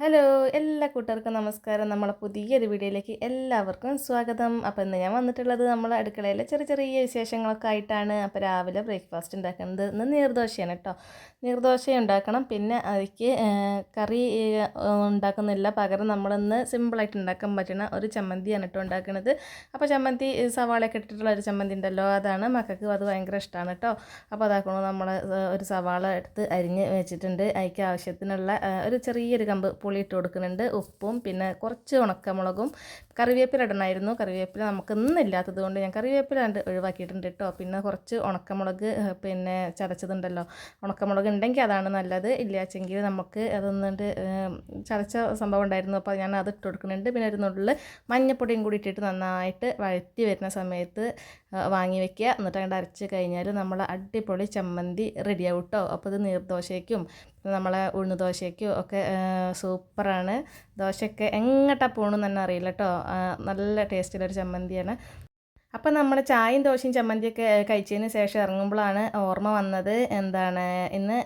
Hello എല്ലാ കൂട്ടുകാർക്കും നമസ്കാരം. നമ്മളെ പുതിയൊരു വീഡിയോയിലേക്ക് എല്ലാവർക്കും സ്വാഗതം. അപ്പോൾ ഇന്ന് ഞാൻ വന്നിട്ടുള്ളത് നമ്മളെ അടുക്കളയിലെ ചെറിയ ചെറിയ വിശേഷങ്ങളൊക്കെ ആയിട്ടാണ്. അപ്പോൾ രാവിലെ ബ്രേക്ക്ഫാസ്റ്റ് ഉണ്ടാക്കുന്നത് ഇന്ന് നീർദോശയാണ് കേട്ടോ. നീർദോശ ഉണ്ടാക്കണം. പിന്നെ അതിക്ക് കറി ഉണ്ടാക്കുന്നില്ല, പകരം നമ്മളിന്ന് സിമ്പിളായിട്ട് ഉണ്ടാക്കാൻ പറ്റുന്ന ഒരു ചമ്മന്തിയാണ് കേട്ടോ ഉണ്ടാക്കുന്നത്. അപ്പോൾ ചമ്മന്തി സവാളയൊക്കെ ഇട്ടിട്ടുള്ള ഒരു ചമ്മന്തി ഉണ്ടല്ലോ, അതാണ് മക്കൾക്ക് അത് ഭയങ്കര ഇഷ്ടമാണ് കേട്ടോ. അപ്പോൾ അതാക്കണോ നമ്മൾ ഒരു സവാള എടുത്ത് അരിഞ്ഞ് വെച്ചിട്ടുണ്ട്. അതിക്ക് ആവശ്യത്തിനുള്ള ഒരു ചെറിയൊരു കമ്പ് പുളി ഇട്ട് കൊടുക്കുന്നുണ്ട്, ഉപ്പും പിന്നെ കുറച്ച് ഉണക്കമുളകും. കറിവേപ്പില ഇടണമായിരുന്നു, കറിവേപ്പില നമുക്ക് ഇന്നില്ലാത്തത് കൊണ്ട് ഞാൻ കറിവേപ്പില ഒഴിവാക്കിയിട്ടുണ്ട് കേട്ടോ. പിന്നെ കുറച്ച് ഉണക്കമുളക് പിന്നെ ചതച്ചതുണ്ടല്ലോ, ഉണക്കമുളക് ഉണ്ടെങ്കിൽ അതാണ് നല്ലത്, ഇല്ലാച്ചെങ്കിൽ നമുക്ക് അതൊന്നുകൊണ്ട് ചതച്ച സംഭവം ഉണ്ടായിരുന്നു, അപ്പോൾ ഞാൻ അത് ഇട്ട് കൊടുക്കുന്നുണ്ട്. പിന്നെ ഒരു നുള്ളിൽ മഞ്ഞപ്പൊടിയും കൂടി ഇട്ടിട്ട് നന്നായിട്ട് വഴറ്റി വരുന്ന സമയത്ത് വാങ്ങി വെക്കുക. എന്നിട്ട് അങ്ങോട്ട് അരച്ച് കഴിഞ്ഞാൽ നമ്മൾ അടിപൊളി ചമ്മന്തി റെഡിയാവും കേട്ടോ. അപ്പോൾ ഇത് നീർദോശയ്ക്കും നമ്മളെ ഉഴുന്ന് ദോശയ്ക്കും ഒക്കെ സൂപ്പറാണ്. ദോശയൊക്കെ എങ്ങോട്ടാണ് പോകണമെന്ന് തന്നെ അറിയില്ല കേട്ടോ. നല്ല ടേസ്റ്റുള്ളൊരു ചമ്മന്തിയാണ്. അപ്പം നമ്മൾ ചായയും ദോശയും ചമ്മന്തിയൊക്കെ കഴിച്ചതിന് ശേഷം ഇറങ്ങുമ്പോഴാണ് ഓർമ്മ വന്നത്, എന്താണ് ഇന്ന്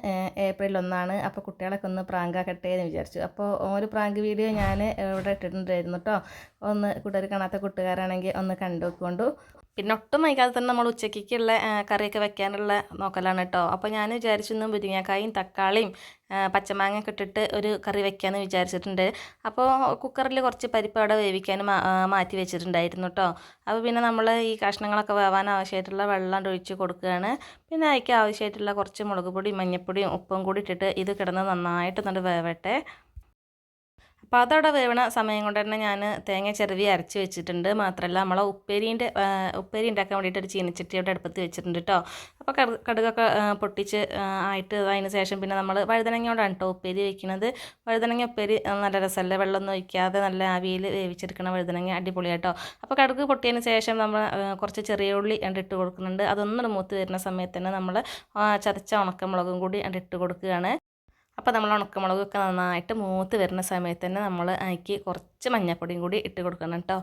ഏപ്രിൽ 1 അപ്പോൾ കുട്ടികളൊക്കെ ഒന്ന് പ്രാങ്കാക്കട്ടെ എന്ന് വിചാരിച്ചു. അപ്പോൾ ഒരു പ്രാങ്ക് വീഡിയോ ഞാൻ ഇവിടെ ഇട്ടിട്ടുണ്ടായിരുന്നു കേട്ടോ. ഒന്ന് കൂട്ടുകാർ കാണാത്ത കൂട്ടുകാരാണെങ്കിൽ ഒന്ന് കണ്ടുകൊണ്ടു. പിന്നെ ഒട്ടും വൈകാതെ തന്നെ നമ്മൾ ഉച്ചയ്ക്കുള്ള കറിയൊക്കെ വെക്കാനുള്ള നോക്കലാണ് കേട്ടോ. അപ്പോൾ ഞാൻ വിചാരിച്ചു മുരിങ്ങക്കായും തക്കാളിയും പച്ചമാങ്ങയൊക്കെ ഇട്ടിട്ട് ഒരു കറി വെക്കാമെന്ന് വിചാരിച്ചിട്ടുണ്ട്. അപ്പോൾ കുക്കറിൽ കുറച്ച് പരിപ്പ് അവിടെ വേവിക്കാനും മാറ്റി വെച്ചിട്ടുണ്ടായിരുന്നു കേട്ടോ. അപ്പോൾ പിന്നെ നമ്മൾ ഈ കഷ്ണങ്ങളൊക്കെ വേവാൻ ആവശ്യമായിട്ടുള്ള വെള്ളം ഒഴിച്ച് കൊടുക്കുകയാണ്. പിന്നെ അതിലേക്ക് ആവശ്യമായിട്ടുള്ള കുറച്ച് മുളക് പൊടിയും മഞ്ഞൾപ്പൊടിയും ഉപ്പും കൂടി ഇട്ടിട്ട് ഇത് കിടന്ന് നന്നായിട്ട് എന്നിട്ട് വേവട്ടെ. അപ്പോൾ അതവിടെ വേവണ സമയം കൊണ്ട് തന്നെ ഞാൻ തേങ്ങ ചിരവി അരച്ച് വെച്ചിട്ടുണ്ട്. മാത്രമല്ല നമ്മളെ ഉപ്പേരി ഉണ്ടാക്കാൻ വേണ്ടിയിട്ട് ഒരു ചീനച്ചട്ടിയോടെ അടുപ്പത്ത് വെച്ചിട്ടുണ്ട് കേട്ടോ. അപ്പോൾ കടുകൊക്കെ പൊട്ടിച്ച് ആയിട്ട് അതിന് ശേഷം പിന്നെ നമ്മൾ വഴുതനങ്ങയോടാണ് കേട്ടോ ഉപ്പേരി വയ്ക്കുന്നത്. വഴുതനങ്ങ ഉപ്പേരി നല്ല രസമല്ലേ, വെള്ളമൊന്നും ഒഴിക്കാതെ നല്ല ആവിയിൽ വേവിച്ചെടുക്കണം വഴുതനങ്ങ, അടിപൊളിയാട്ടോ. അപ്പോൾ കടുക് പൊട്ടിയതിന് ശേഷം നമ്മൾ കുറച്ച് ചെറിയ ഉള്ളി ഇട്ട് കൊടുക്കുന്നുണ്ട്. അതൊന്നും മൂത്ത് വരുന്ന സമയത്ത് തന്നെ നമ്മൾ ചതച്ച ഉണക്കമുളകും കൂടി ഇട്ട് കൊടുക്കുകയാണ്. അപ്പോൾ നമ്മൾ ഉണക്കമുളകൊക്കെ നന്നായിട്ട് മൂത്ത് വരുന്ന സമയത്ത് തന്നെ നമ്മൾ അതിലേക്ക് കുറച്ച് മഞ്ഞൾപ്പൊടിയും കൂടി ഇട്ട് കൊടുക്കണം കേട്ടോ.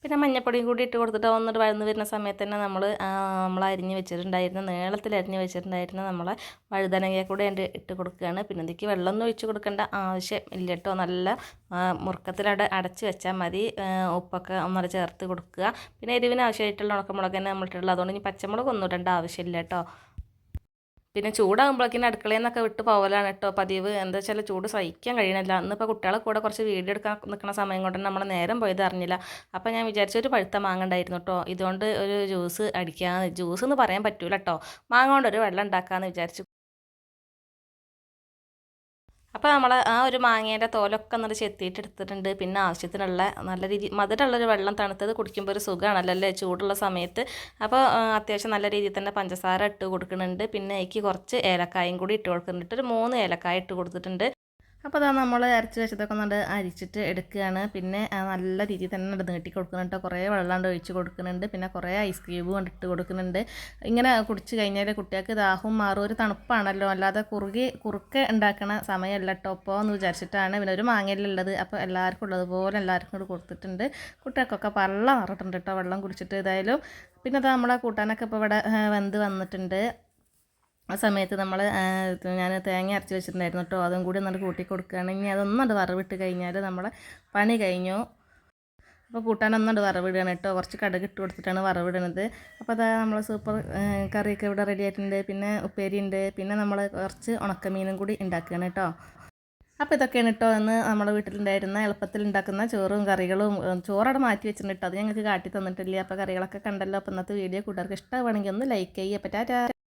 പിന്നെ മഞ്ഞൾപ്പൊടിയും കൂടി ഇട്ട് കൊടുത്തിട്ട് ഒന്നിട്ട് വഴന്ന് വരുന്ന സമയത്ത് തന്നെ നമ്മൾ അരിഞ്ഞ് വെച്ചിട്ടുണ്ടായിരുന്ന നീളത്തിൽ അരിഞ്ഞ് വെച്ചിട്ടുണ്ടായിരുന്ന നമ്മളെ വഴുതനങ്ങയെ കൂടെ ഇട്ട് കൊടുക്കുകയാണ്. പിന്നെ ഇതിലേക്ക് വെള്ളമൊന്നും ഒഴിച്ച് കൊടുക്കേണ്ട ആവശ്യം ഇല്ല കേട്ടോ. നല്ല മുറുക്കത്തിലവിടെ അടച്ച് വെച്ചാൽ മതി. ഉപ്പൊക്കെ ഒന്നര ചേർത്ത് കൊടുക്കുക. പിന്നെ എരിവിന് ആവശ്യമായിട്ടുള്ള ഉണക്കമുളക് തന്നെ നമ്മളിട്ടുള്ളത്, അതുകൊണ്ട് ഇനി പച്ചമുളക് ഒന്നും ഇടേണ്ട ആവശ്യമില്ല കേട്ടോ. പിന്നെ ചൂടാകുമ്പോഴേക്കും അടുക്കളയിൽ നിന്നൊക്കെ വിട്ട് പോകലാണ് കേട്ടോ പതിവ്. എന്താ വെച്ചാൽ ചൂട് സഹിക്കാൻ കഴിയണില്ല. ഇന്നിപ്പോൾ കുട്ടികളെ കൂടെ കുറച്ച് വീഡിയോ എടുക്കാൻ നിൽക്കുന്ന സമയം കൊണ്ട് നമ്മൾ നേരം പോയത് അറിഞ്ഞില്ല. അപ്പോൾ ഞാൻ വിചാരിച്ചൊരു പഴുത്ത മാങ്ങ ഉണ്ടായിരുന്നു കേട്ടോ, ഇതുകൊണ്ട് ഒരു ജ്യൂസ് അടിക്കാമെന്ന്. ജ്യൂസ് എന്ന് പറയാൻ പറ്റൂല കേട്ടോ, മാങ്ങ കൊണ്ടൊരു വെള്ളം ഉണ്ടാക്കാമെന്ന് വിചാരിച്ചു. അപ്പോൾ നമ്മൾ ആ ഒരു മാങ്ങേൻ്റെ തോലൊക്കെ എന്നിട്ട് ചെത്തിയിട്ട് എടുത്തിട്ടുണ്ട്. പിന്നെ ആവശ്യത്തിനുള്ള നല്ല മധുരമുള്ളൊരു വെള്ളം, തണുത്തത് കുടിക്കുമ്പോൾ ഒരു സുഖമാണല്ലോ അല്ലേ ചൂടുള്ള സമയത്ത്. അപ്പോൾ അത്യാവശ്യം നല്ല രീതിയിൽ തന്നെ പഞ്ചസാര ഇട്ട് കൊടുക്കുന്നുണ്ട്. പിന്നെ എനിക്ക് കുറച്ച് ഏലക്കായും കൂടി ഇട്ട് കൊടുക്കുന്നുണ്ട്. ഒരു 3 ഏലക്കായ ഇട്ട് കൊടുത്തിട്ടുണ്ട്. അപ്പോൾ അതാ നമ്മൾ അരച്ച് വെച്ചതൊക്കെ ഒന്ന് അരിച്ചിട്ട് എടുക്കുകയാണ്. പിന്നെ നല്ല രീതിയിൽ തന്നെ നീട്ടി കൊടുക്കുന്നുണ്ട്. കുറേ വെള്ളം ഒഴിച്ച് കൊടുക്കുന്നുണ്ട്. പിന്നെ കുറേ ഐസ് ക്യൂബ് കൊണ്ടിട്ട് കൊടുക്കുന്നുണ്ട്. ഇങ്ങനെ കുടിച്ച് കഴിഞ്ഞാൽ കുട്ടികൾക്ക് ദാഹവും മാറും. ഒരു തണുപ്പാണല്ലോ, അല്ലാതെ കുറുക്കെ ഉണ്ടാക്കണ സമയമല്ല കേട്ടോ ഇപ്പോൾ എന്ന് വിചാരിച്ചിട്ടാണ്. പിന്നെ ഒരു മാങ്ങയിലുള്ളത്, അപ്പോൾ എല്ലാവർക്കും ഉള്ളതുപോലെ എല്ലാവർക്കും കൂടി കൊടുത്തിട്ടുണ്ട്. കുട്ടികൾക്കൊക്കെ വെള്ളം നിറട്ടുണ്ട് കേട്ടോ, വെള്ളം കുടിച്ചിട്ട്. ഏതായാലും പിന്നെ അത് നമ്മളെ കൂട്ടാനൊക്കെ ഇപ്പോൾ ഇവിടെ വെന്ത് വന്നിട്ടുണ്ട്. ആ സമയത്ത് ഞാൻ തേങ്ങ അരച്ച് വെച്ചിട്ടുണ്ടായിരുന്നു കേട്ടോ, അതും കൂടി ഒന്നുകൊണ്ട് കൂട്ടി കൊടുക്കുകയാണെങ്കിൽ അതൊന്നുകൊണ്ട് വറവിട്ട് കഴിഞ്ഞാൽ നമ്മളെ പണി കഴിഞ്ഞു. അപ്പോൾ കൂട്ടാനൊന്നുകൊണ്ട് വറവിടുകയാണ് കേട്ടോ, കുറച്ച് കടുക് ഇട്ട് കൊടുത്തിട്ടാണ് വറവിടുന്നത്. അപ്പോൾ അതാ നമ്മൾ സൂപ്പർ കറിയൊക്കെ ഇവിടെ റെഡി ആയിട്ടുണ്ട്. പിന്നെ ഉപ്പേരി ഉണ്ട്. പിന്നെ നമ്മൾ കുറച്ച് ഉണക്കമീനും കൂടി ഉണ്ടാക്കുകയാണ് കേട്ടോ. അപ്പോൾ ഇതൊക്കെയാണ് കേട്ടോ ഇന്ന് നമ്മുടെ വീട്ടിലുണ്ടായിരുന്ന എളുപ്പത്തിൽ ഉണ്ടാക്കുന്ന ചോറും കറികളും. ചോറവിടെ മാറ്റി വെച്ചിട്ടുണ്ട് കേട്ടോ, അത് ഞങ്ങൾക്ക് കാട്ടി തന്നിട്ടില്ല. അപ്പോൾ കറികളൊക്കെ കണ്ടല്ലോ. അപ്പോൾ ഇന്നത്തെ വീഡിയോ കൂട്ടുകാർക്ക് ഇഷ്ടമാണെങ്കിൽ ഒന്ന് ലൈക്ക് ചെയ്യുക. അപ്പോൾ ടാറ്റാ.